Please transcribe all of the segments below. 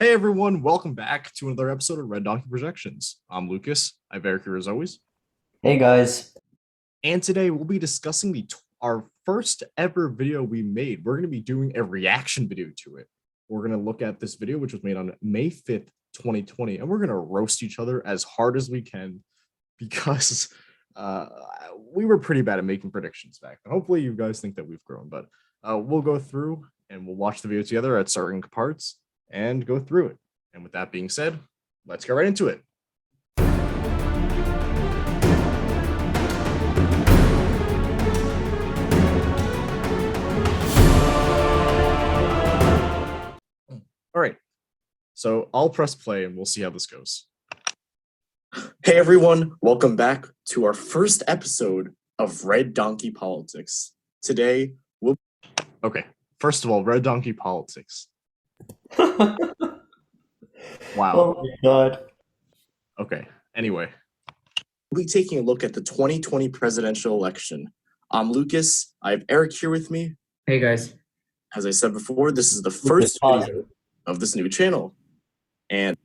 Hey everyone, welcome back to another episode of Red Donkey Projections. I'm Lucas. I have Eric here as always. Hey guys. And today we'll be discussing our first ever video we made. We're going to be doing a reaction video to it. We're going to look at this video, which was made on May 5th, 2020, and we're going to roast each other as hard as we can because we were pretty bad at making predictions back then. Hopefully you guys think that we've grown, but we'll go through and we'll watch the video together at certain parts and go through it. And with that being said, let's get right into it. All right, so I'll press play and we'll see how this goes. Hey everyone, welcome back to our first episode of Red Donkey Politics. Today, Okay, first of all, Red Donkey Politics. Wow. Oh my god. Okay, anyway. we'll be taking a look at the 2020 presidential election. I'm Lucas. I have Eric here with me. Hey guys. As I said before, this is the first video of this new channel. And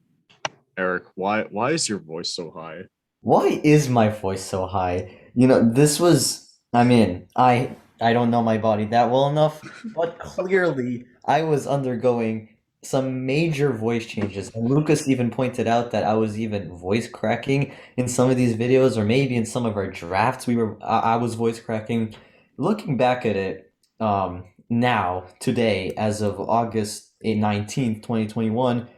Eric, why is your voice so high? Why is my voice so high? You know, this was, I don't know my body that well enough, but clearly I was undergoing some major voice changes. And Lucas even pointed out that I was even voice cracking in some of these videos, or maybe in some of our drafts I was voice cracking. Looking back at it, now, today, as of August 19th, 2021,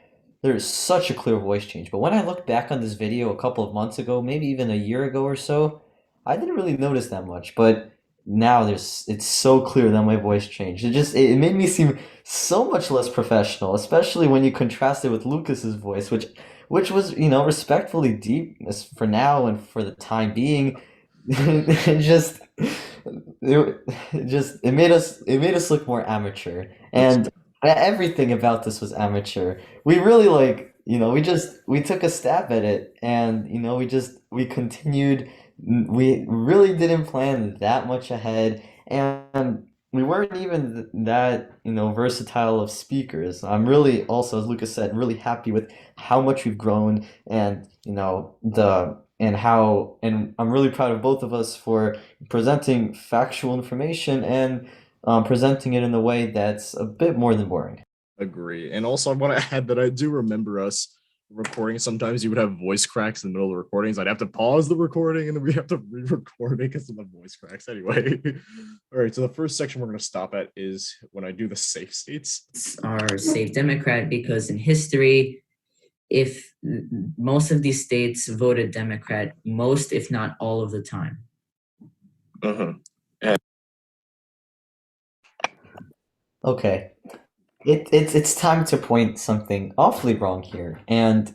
there's such a clear voice change. But when I look back on this video a couple of months ago, maybe even a year ago or so, I didn't really notice that much. But now it's so clear that my voice changed. It made me seem so much less professional, especially when you contrast it with Lucas's voice, which was, respectfully deep for now and for the time being. It made us look more amateur, and everything about this was amateur. We really we took a stab at it, and we continued. We really didn't plan that much ahead, and we weren't even that versatile of speakers. I'm really also, as Lucas said, really happy with how much we've grown, and and I'm really proud of both of us for presenting factual information and presenting it in a way that's a bit more than boring. Agree. And also I want to add that I do remember us recording. Sometimes you would have voice cracks in the middle of the recordings. I'd have to pause the recording and then we have to re-record it because of the voice cracks. Anyway. All right, so the first section we're going to stop at is when I do the safe states. Are safe Democrat because in history, if most of these states voted Democrat, most, if not all of the time. Okay. It's time to point something awfully wrong here, and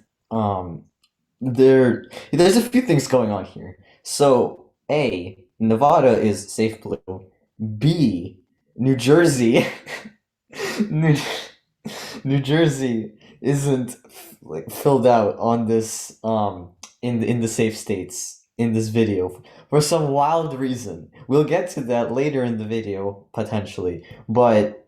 there's a few things going on here. So A, Nevada is safe blue. B, New Jersey New Jersey isn't filled out on this in the safe states in this video for some wild reason. We'll get to that later in the video potentially, but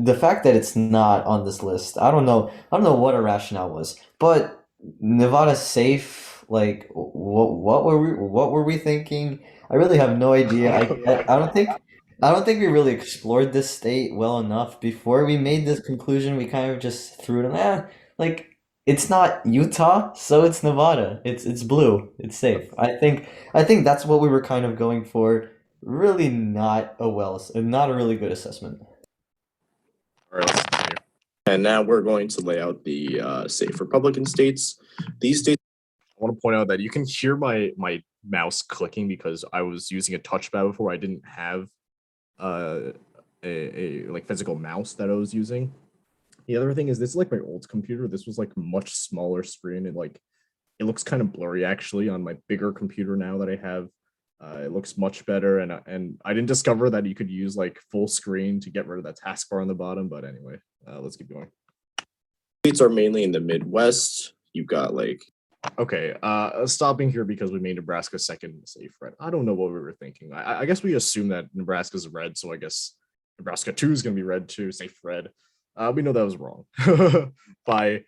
the fact that it's not on this list, I don't know what a rationale was, but Nevada's safe. Like, what were we thinking? I really have no idea. I don't think we really explored this state well enough before we made this conclusion. We kind of just threw it in. It's not Utah, so it's Nevada. It's blue. It's safe. I think that's what we were kind of going for. Really not a really good assessment. All right, let's continue. And now we're going to lay out the safe Republican states. These states. I want to point out that you can hear my mouse clicking because I was using a touchpad before. I didn't have a physical mouse that I was using. The other thing is this is like my old computer. This was like much smaller screen, and it looks kind of blurry actually on my bigger computer now that I have. It looks much better, and I didn't discover that you could use like full screen to get rid of that taskbar on the bottom. But anyway, let's keep going. States are mainly in the Midwest. You've got Okay, stopping here because we made Nebraska second safe red. I don't know what we were thinking. I guess we assume that Nebraska's red, so I guess Nebraska 2 is going to be red too, safe red. We know that was wrong by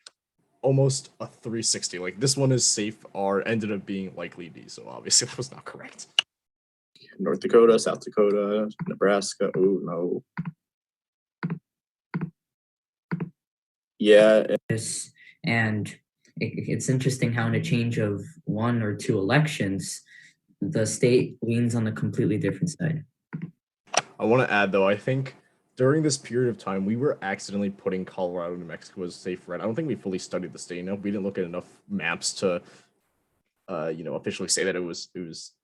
almost a 360. Like this one is safe R ended up being likely D, so obviously that was not correct. North Dakota, South Dakota, Nebraska. Oh no. Yeah. And it's interesting how in a change of 1 or 2 elections, the state leans on a completely different side. I want to add though, I think during this period of time, we were accidentally putting Colorado and New Mexico as safe red. I don't think we fully studied the state enough. We didn't look at enough maps to, officially say that it was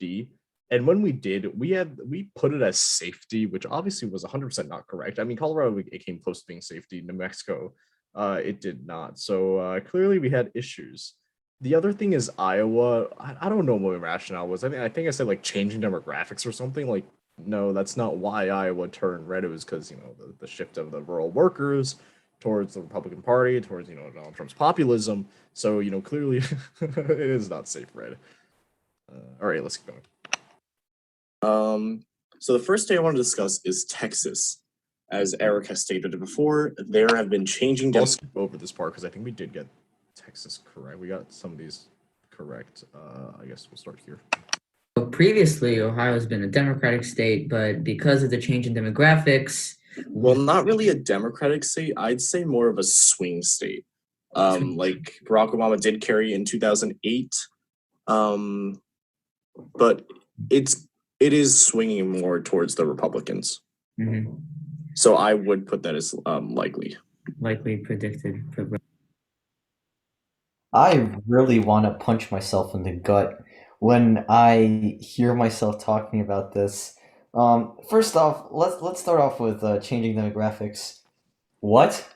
D. And when we did, we put it as safety, which obviously was 100% not correct. I mean, Colorado, it came close to being safety. New Mexico, it did not. So clearly we had issues. The other thing is Iowa. I don't know what my rationale was. I think I said like changing demographics or something. Like, no, that's not why Iowa turned red. It was because, the shift of the rural workers towards the Republican Party, towards, Donald Trump's populism. So, clearly it is not safe red. All right, let's keep going. So the first state I want to discuss is Texas. As Eric has stated before, there have been changing. I'll skip over this part because I think we did get Texas correct. We got some of these correct. I guess we'll start here. Previously, Ohio has been a Democratic state, but because of the change in demographics, well, not really a Democratic state. I'd say more of a swing state. Like Barack Obama did carry in 2008, but it is swinging more towards the Republicans. Mm-hmm. So I would put that as likely. Likely predicted. I really want to punch myself in the gut when I hear myself talking about this. First off, let's start off with changing demographics. What?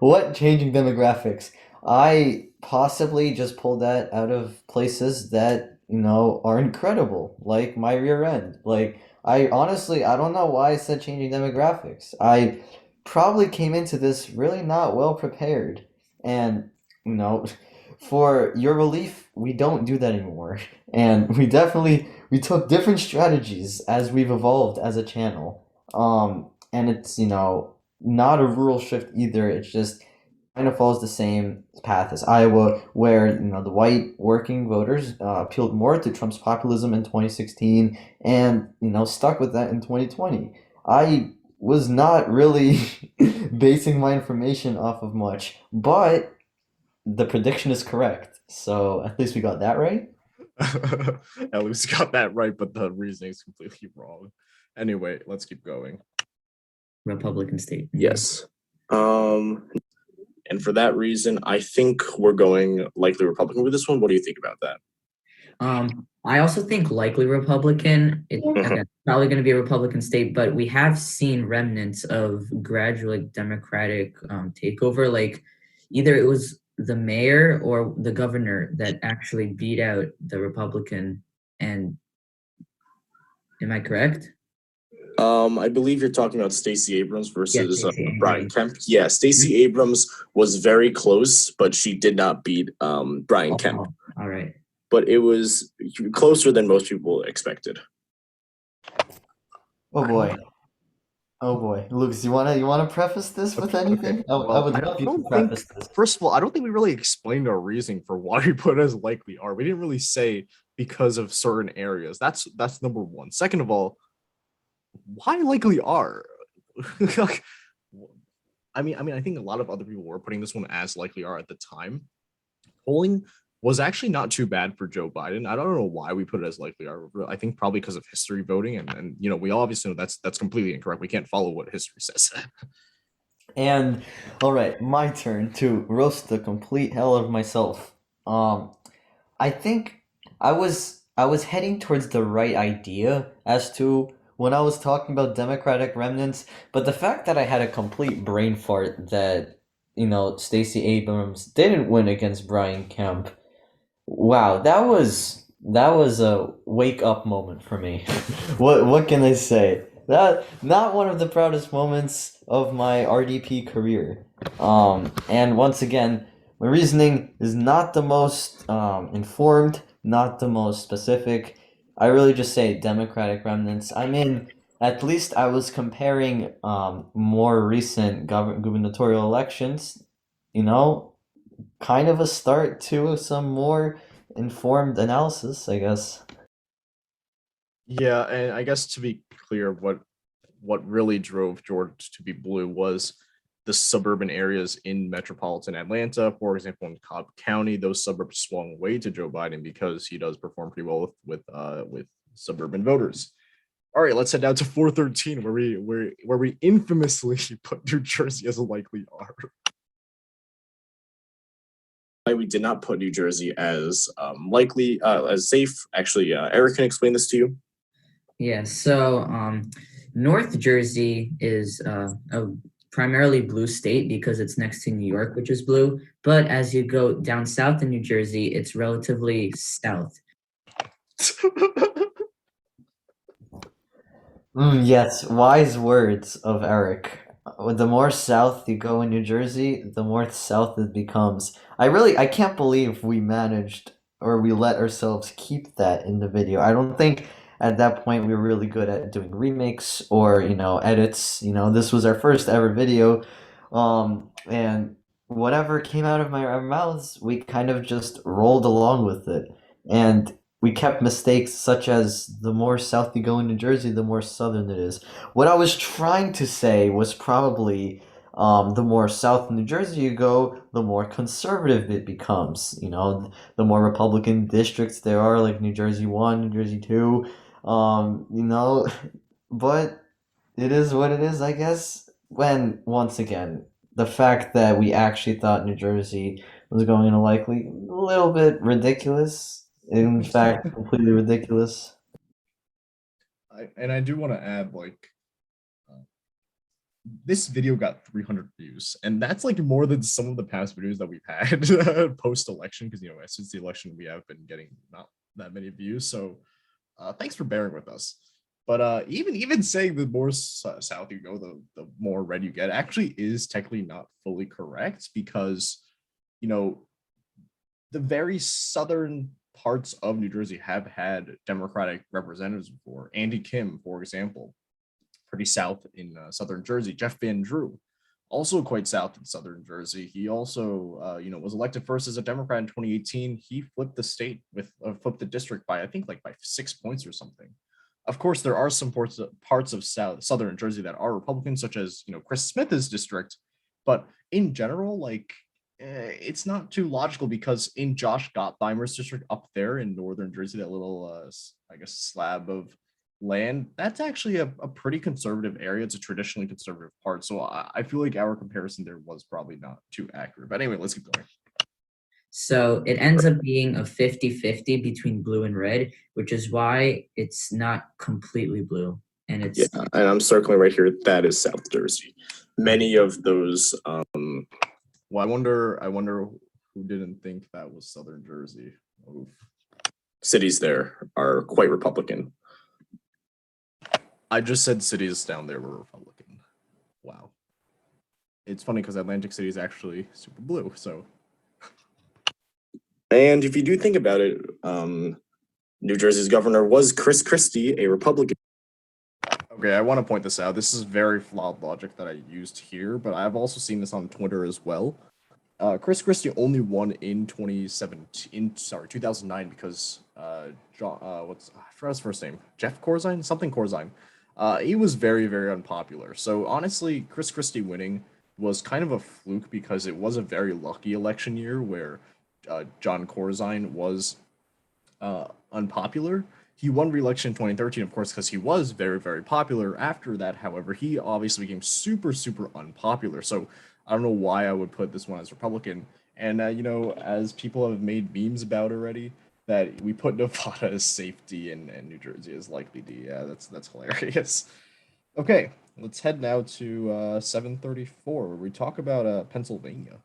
What changing demographics? I possibly just pulled that out of places that are incredible, like my rear end. Like, I don't know why I said changing demographics. I probably came into this really not well prepared. And, for your relief, we don't do that anymore. And we took different strategies as we've evolved as a channel. And it's, not a rural shift either. It's just kind of follows the same path as Iowa, where the white working voters appealed more to Trump's populism in 2016 and stuck with that in 2020. I was not really basing my information off of much, but the prediction is correct. So at least we got that right. At least got that right, but the reasoning is completely wrong. Anyway, let's keep going. Republican state. Yes. And for that reason, I think we're going likely Republican with this one. What do you think about that? I also think likely Republican. It's probably going to be a Republican state, but we have seen remnants of gradual Democratic takeover. Like either it was the mayor or the governor that actually beat out the Republican. And am I correct? I believe you're talking about Stacey Abrams versus Brian Kemp. Yeah, Stacey Abrams was very close, but she did not beat Brian Kemp. All right. But it was closer than most people expected. Oh boy. Lucas, you wanna preface this with anything? Okay. I would love you to preface this. First of all, I don't think we really explained our reasoning for why we put it as likely R. We didn't really say because of certain areas. That's number one. Second of all, why likely R? I mean, I think a lot of other people were putting this one as likely R at the time. Polling was actually not too bad for Joe Biden. I don't know why we put it as likely R. I think probably because of history voting, and we obviously know that's completely incorrect. We can't follow what history says. And all right, my turn to roast the complete hell of myself. I think I was heading towards the right idea as to when I was talking about Democratic remnants, but the fact that I had a complete brain fart that Stacey Abrams didn't win against Brian Kemp. Wow, that was a wake up moment for me. What can I say? That not one of the proudest moments of my RDP career. And once again, my reasoning is not the most informed, not the most specific. I really just say Democratic remnants. I mean, At least I was comparing more recent gubernatorial elections, you know, kind of a start to some more informed analysis, I guess. Yeah, and I guess to be clear, what really drove Georgia to be blue was the suburban areas in metropolitan Atlanta. For example, in Cobb County, those suburbs swung way to Joe Biden because he does perform pretty well with suburban voters. All right, let's head down to 413, where we infamously put New Jersey as a likely R. We did not put New Jersey as likely as safe. Actually, Eric can explain this to you. Yeah, so North Jersey is a primarily blue state because it's next to New York, which is blue. But as you go down south in New Jersey, it's relatively south. Yes, wise words of Eric. The more south you go in New Jersey, the more south it becomes. I can't believe we managed or we let ourselves keep that in the video. I don't think at that point we were really good at doing remakes or, edits. This was our first ever video. And whatever came out of our mouths, we kind of just rolled along with it. And we kept mistakes such as the more south you go in New Jersey, the more southern it is. What I was trying to say was probably the more south in New Jersey you go, the more conservative it becomes. The more Republican districts there are, like New Jersey 1, New Jersey 2, but it is what it is, I guess. When, once again, the fact that we actually thought New Jersey was going in a likely, a little bit ridiculous. In fact, completely ridiculous. I do want to add, this video got 300 views, and that's more than some of the past videos that we've had post-election, because since the election we have been getting not that many views. So thanks for bearing with us. But even saying the more south you go, the more red you get actually is technically not fully correct, because the very southern parts of New Jersey have had Democratic representatives before. Andy Kim, for example, pretty south in southern Jersey. Jeff Van Drew, also quite south in southern Jersey. He also, was elected first as a Democrat in 2018. He flipped the state flipped the district by, I think, by 6 points or something. Of course, there are some parts of southern Jersey that are Republican, such as Chris Smith's district. But in general, it's not too logical, because in Josh Gottheimer's district up there in northern Jersey, that little, I guess, slab of land, that's actually a pretty conservative area. It's a traditionally conservative part. So I feel like our comparison there was probably not too accurate. But anyway, let's keep going. So it ends up being a 50-50 between blue and red, which is why it's not completely blue. And it's and I'm circling right here. That is South Jersey. Many of those well, I wonder who didn't think that was southern Jersey. Oof. Cities there are quite Republican. I just said cities down there were Republican. Wow. It's funny because Atlantic City is actually super blue, so. And if you do think about it, New Jersey's governor was Chris Christie, a Republican. Okay, I want to point this out. This is very flawed logic that I used here, but I've also seen this on Twitter as well. Chris Christie only won in 2009 because I forgot his first name, Jeff Corzine, something Corzine. He was very, very unpopular. So honestly, Chris Christie winning was kind of a fluke, because it was a very lucky election year where John Corzine was unpopular. He won re-election in 2013, of course, because he was very, very popular. After that, however, he obviously became super, super unpopular. So I don't know why I would put this one as Republican. And, as people have made memes about already, that we put Nevada as safety and New Jersey as likely D. Yeah, that's hilarious. Okay, let's head now to 734, where we talk about Pennsylvania.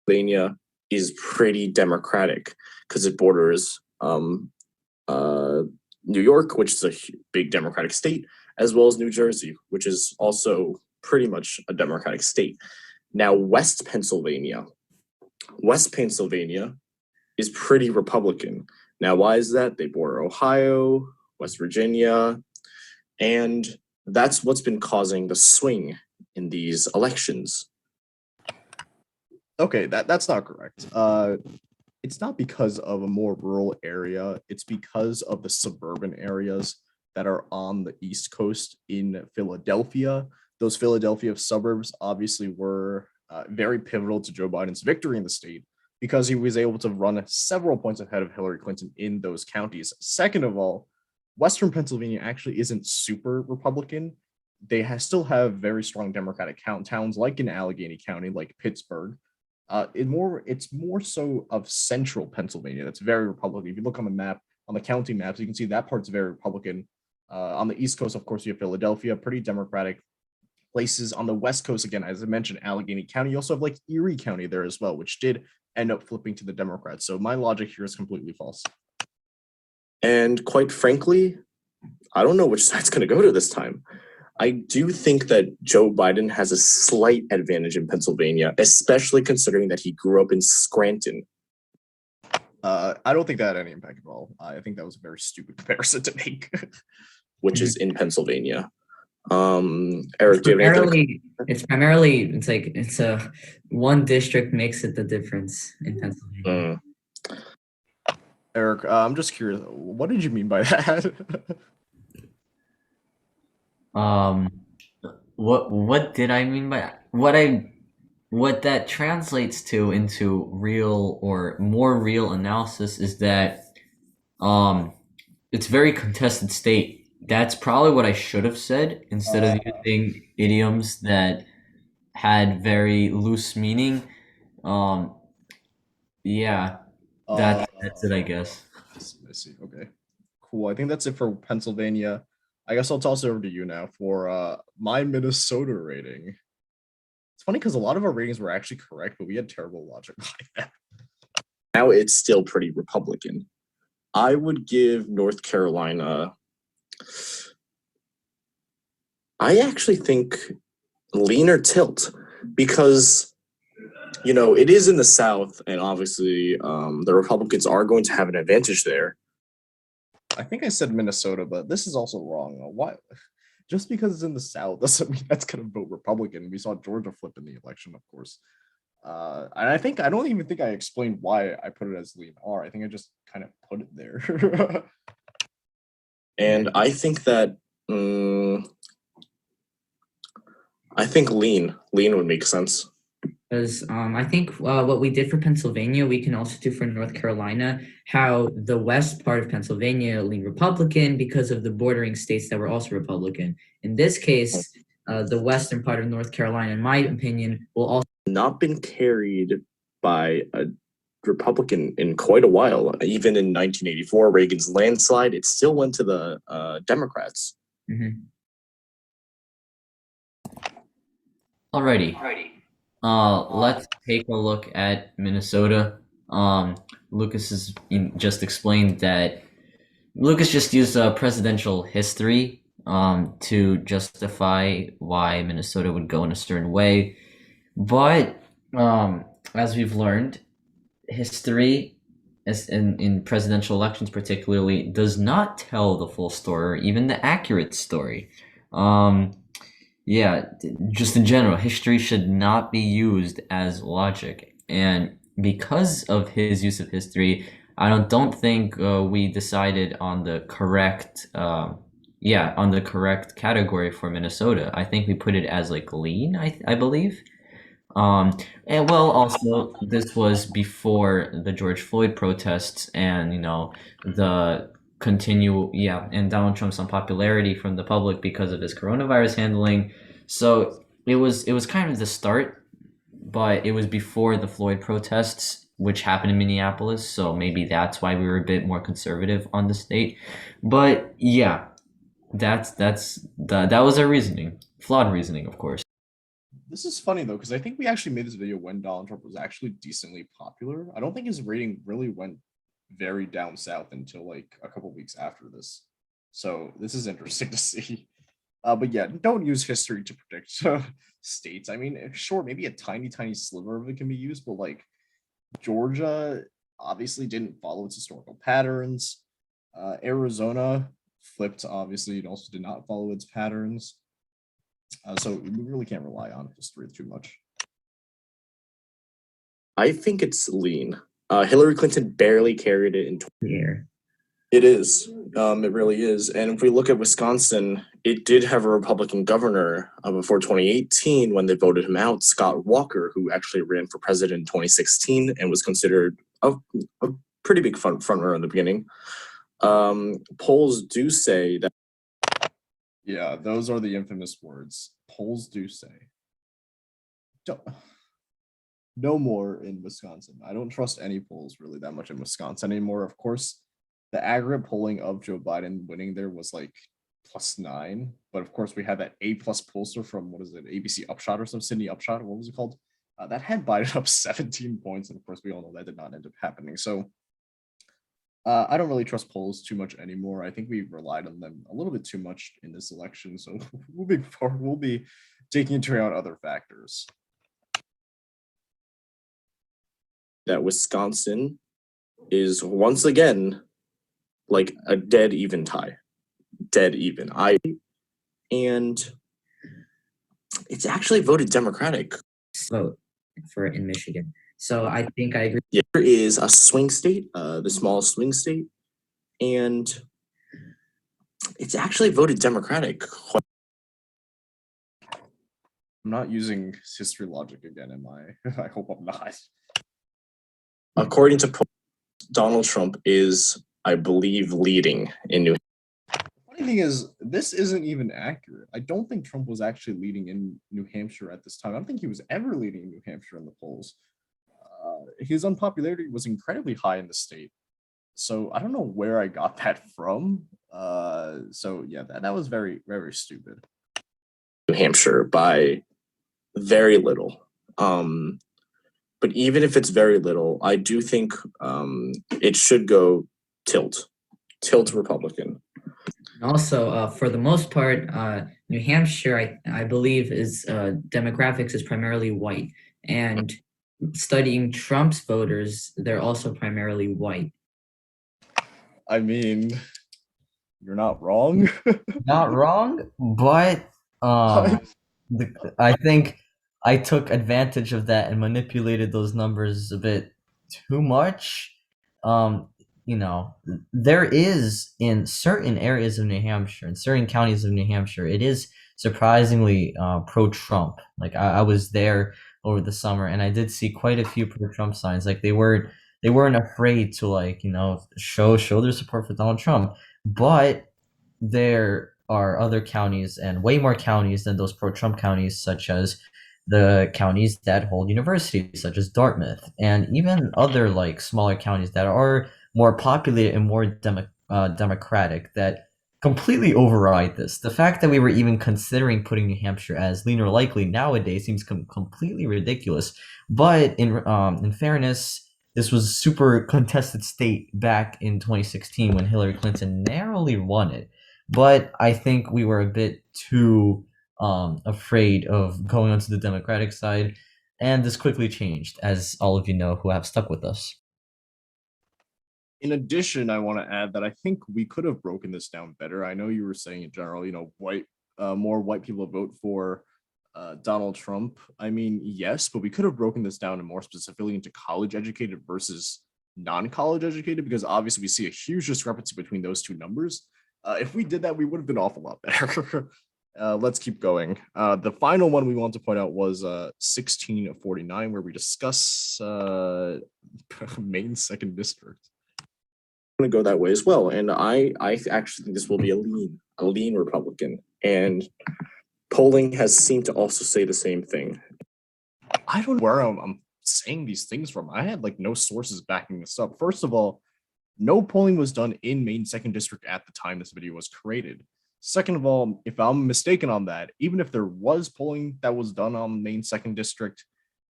Pennsylvania is pretty Democratic because it borders New York, which is a big Democratic state, as well as New Jersey, which is also pretty much a Democratic state. Now, West Pennsylvania is pretty Republican. Now, why is that? They border Ohio, West Virginia, and that's what's been causing the swing in these elections. Okay, that's not correct. It's not because of a more rural area. It's because of the suburban areas that are on the East Coast in Philadelphia. Those Philadelphia suburbs obviously were very pivotal to Joe Biden's victory in the state because he was able to run several points ahead of Hillary Clinton in those counties. Second of all, Western Pennsylvania actually isn't super Republican. They still have very strong Democratic towns like in Allegheny County, like Pittsburgh. It's more so of central Pennsylvania that's very Republican. If you look on the map, on the county maps, you can see that part's very Republican. On the East Coast, of course, you have Philadelphia, pretty Democratic. Places on the West Coast, again, as I mentioned, Allegheny County. You also have like Erie County there as well, which did end up flipping to the Democrats. So my logic here is completely false. And quite frankly, I don't know which side's going to go to this time. I do think that Joe Biden has a slight advantage in Pennsylvania, especially considering that he grew up in Scranton. I don't think that had any impact at all. I think that was a very stupid comparison to make. Which is in Pennsylvania. Eric, do you have anything? It's primarily it's a one district makes it the difference in Pennsylvania. Eric, I'm just curious, what did you mean by that? What did I mean by what that translates to into real or more real analysis is that it's very contested state. That's probably what I should have said instead of using idioms that had very loose meaning. Yeah, that's it, I guess. I see. Okay, cool. I think that's it for Pennsylvania. I guess I'll toss it over to you now for my Minnesota rating. It's funny because a lot of our ratings were actually correct, but we had terrible logic behind that. Now it's still pretty Republican. I would give North Carolina. I actually think lean or tilt because, you know, it is in the South and obviously the Republicans are going to have an advantage there. I think I said Minnesota, but this is also wrong. Why? Just because it's in the South doesn't mean that's going to vote Republican. We saw Georgia flip in the election, of course. And I don't even think I explained why I put it as lean R. I think I just kind of put it there. And I think that I think lean would make sense. Because I think what we did for Pennsylvania, we can also do for North Carolina, how the west part of Pennsylvania leaned Republican because of the bordering states that were also Republican. In this case, the western part of North Carolina, in my opinion, will also not been carried by a Republican in quite a while. Even in 1984, Reagan's landslide, it still went to the Democrats. Mm-hmm. Alrighty. Let's take a look at Minnesota. Lucas has just explained that Lucas just used presidential history to justify why Minnesota would go in a certain way. But as we've learned, history as in presidential elections particularly does not tell the full story or even the accurate story. Yeah, just in general, history should not be used as logic. And because of his use of history, I don't think we decided on the correct category for Minnesota. I think we put it as like lean, I believe. And well, also this was before the George Floyd protests and the and Donald Trump's unpopularity from the public because of his coronavirus handling. So it was kind of the start, but it was before the Floyd protests, which happened in Minneapolis. So maybe that's why we were a bit more conservative on the state. But yeah, that was our reasoning, flawed reasoning, of course. This is funny though, because I think we actually made this video when Donald Trump was actually decently popular. I don't think his rating really went very down south until like a couple weeks after this. So this is interesting to see. But yeah, don't use history to predict states. I mean, sure, maybe a tiny sliver of it can be used, but like Georgia obviously didn't follow its historical patterns. Arizona flipped, obviously, it also did not follow its patterns. So we really can't rely on history too much. I think it's lean. Hillary Clinton barely carried it in Here. It is. It really is. And if we look at Wisconsin, it did have a Republican governor before 2018 when they voted him out, Scott Walker, who actually ran for president in 2016 and was considered a pretty big front runner in the beginning. Polls do say that. Yeah, those are the infamous words. Polls do say. No more in Wisconsin. I don't trust any polls really that much in Wisconsin anymore. Of course, the aggregate polling of Joe Biden winning there was like +9, but of course we had that A+ pollster from what is it, ABC Upshot or some Sydney Upshot, what was it called? That had Biden up 17 points, and of course we all know that did not end up happening. So I don't really trust polls too much anymore. I think we've relied on them a little bit too much in this election. So moving forward, we'll be taking into account other factors. That Wisconsin is once again like a dead even tie. Dead even. And it's actually voted Democratic. Vote for in Michigan. So I think I agree. Yeah, there is a swing state, the smallest swing state, and it's actually voted Democratic. I'm not using history logic again, am I? I hope I'm not. According to polls, Donald Trump is, I believe, leading in New The funny thing is, this isn't even accurate. I don't think Trump was actually leading in New Hampshire at this time. I don't think he was ever leading in New Hampshire in the polls. His unpopularity was incredibly high in the state. So I don't know where I got that from. So yeah, that was very, very stupid. New Hampshire by very little. But even if it's very little, I do think it should go tilt Republican. Also, for the most part, New Hampshire, I believe, is demographics is primarily white, and studying Trump's voters, they're also primarily white. I mean, you're not wrong. Not wrong, but I think I took advantage of that and manipulated those numbers a bit too much. You know, there is in certain areas of New Hampshire, in certain counties of New Hampshire, it is surprisingly pro-Trump. Like I was there over the summer, and I did see quite a few pro-Trump signs. Like they weren't afraid to, like, you know, show their support for Donald Trump. But there are other counties, and way more counties than those pro-Trump counties, such as the counties that hold universities, such as Dartmouth, and even other like smaller counties that are more populated and more democratic, that completely override this. The fact that we were even considering putting New Hampshire as lean or likely nowadays seems completely ridiculous. But in fairness, this was a super contested state back in 2016 when Hillary Clinton narrowly won it. But I think we were a bit too afraid of going onto the Democratic side, and this quickly changed, as all of you know who have stuck with us. In addition, I want to add that I think we could have broken this down better. I know you were saying in general, you know, more white people vote for Donald Trump. I mean, yes, but we could have broken this down and more specifically into college educated versus non-college educated, because obviously we see a huge discrepancy between those two numbers. If we did that, we would have been an awful lot better. Let's keep going. The final one we want to point out was 1649, where we discuss Maine 2nd District. Going to go that way as well, and I actually think this will be a lean Republican, and polling has seemed to also say the same thing. I don't know where I'm saying these things from. I had like no sources backing this up. First of all, no polling was done in Maine 2nd District at the time this video was created. Second of all, if I'm mistaken on that, even if there was polling that was done on Maine 2nd District,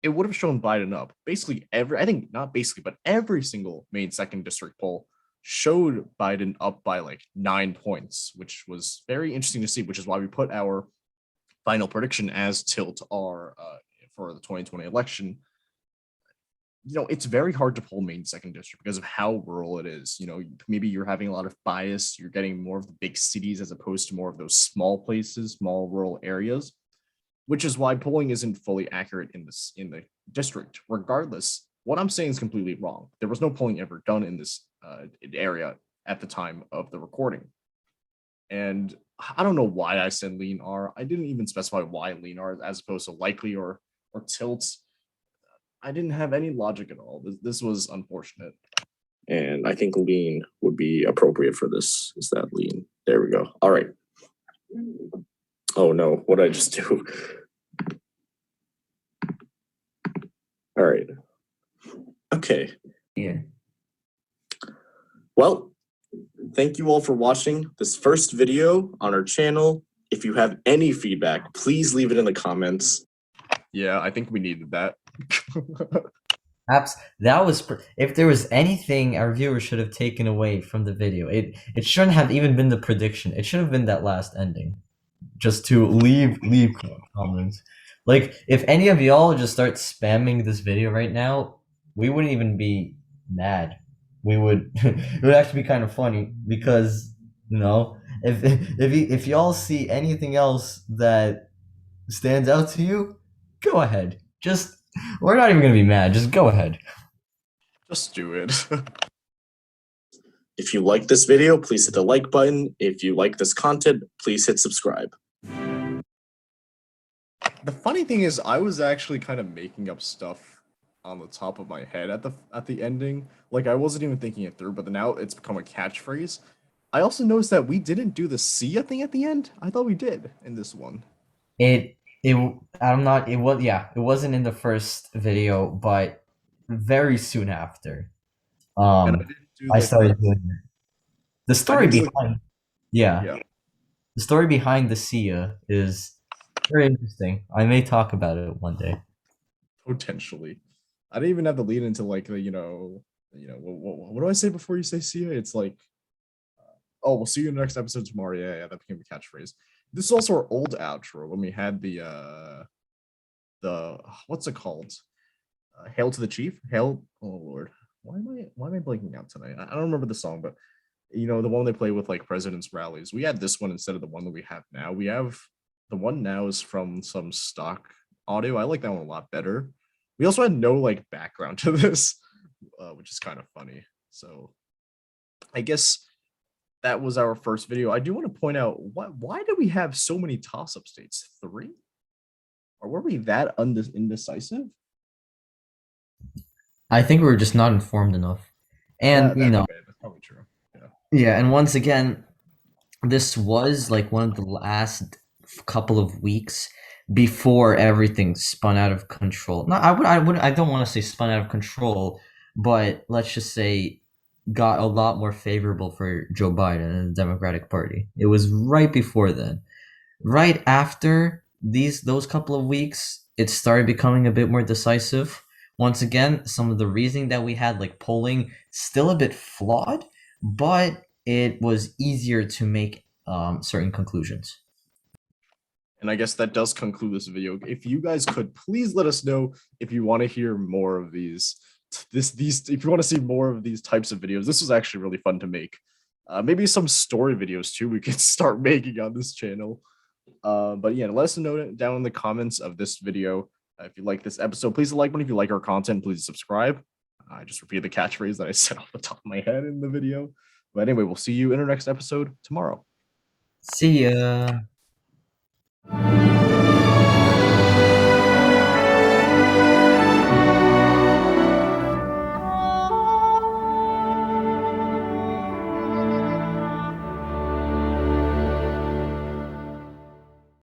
it would have shown Biden up. Basically every single Maine 2nd District poll showed Biden up by like 9 points, which was very interesting to see, which is why we put our final prediction as tilt R for the 2020 election. it's very hard to poll Maine second district because of how rural it is. Maybe you're having a lot of bias. You're getting more of the big cities as opposed to more of those small places, small rural areas, which is why polling isn't fully accurate in the district. Regardless, what I'm saying is completely wrong. There was no polling ever done in this area at the time of the recording. And I don't know why I said lean R. I didn't even specify why lean R as opposed to likely or tilt. I didn't have any logic at all. This was unfortunate. And I think lean would be appropriate for this. Is that lean? There we go. All right. Oh no, what did I just do? All right. Okay. Yeah. Well, thank you all for watching this first video on our channel. If you have any feedback, please leave it in the comments. Yeah, I think we needed that. Perhaps that was if there was anything our viewers should have taken away from the video, it shouldn't have even been the prediction. It should have been that last ending. Just to leave comments. Like if any of y'all just start spamming this video right now, we wouldn't even be mad. We would it would actually be kind of funny because if y'all see anything else that stands out to you, go ahead. We're not even gonna be mad. Just go ahead. Just do it. If you like this video, please hit the like button. If you like this content, please hit subscribe. The funny thing is, I was actually kind of making up stuff on the top of my head at the ending. Like I wasn't even thinking it through, but now it's become a catchphrase. I also noticed that we didn't do the see ya thing at the end. I thought we did in this one. It wasn't in the first video, but very soon after. And I didn't do I started doing it. The story did, behind the story behind the Sia is very interesting. I may talk about it one day. Potentially. I didn't even have to lead into like the what do I say before you say see ya? It's like oh, we'll see you in the next episode tomorrow. Yeah, that became a catchphrase. This is also our old outro when we had the what's it called? Hail to the Chief. Hail, oh Lord. Why am I blanking out tonight? I don't remember the song, but the one they play with like presidents' rallies. We had this one instead of the one that we have now. We have the one now is from some stock audio. I like that one a lot better. We also had no like background to this, which is kind of funny. So I guess that was our first video. I do want to point out why do we have so many toss-up states? 3? Or were we that indecisive? I think we were just not informed enough. And that's probably true. Yeah, and once again, this was like one of the last couple of weeks before everything spun out of control. No, I don't want to say spun out of control, but let's just say got a lot more favorable for Joe Biden and the Democratic Party. It was right before then. Right after those couple of weeks, it started becoming a bit more decisive. Once again, some of the reasoning that we had, like polling, still a bit flawed, but it was easier to make certain conclusions. And I guess that does conclude this video. If you guys could please let us know if you want to hear more of these. If you want to see more of these types of videos. This was actually really fun to make. Maybe some story videos too we could start making on this channel. But yeah, let us know down in the comments of this video. If you like this episode, please like one. If you like our content, please subscribe. I just repeated the catchphrase that I said off the top of my head in the video. But anyway, we'll see you in our next episode tomorrow. See ya.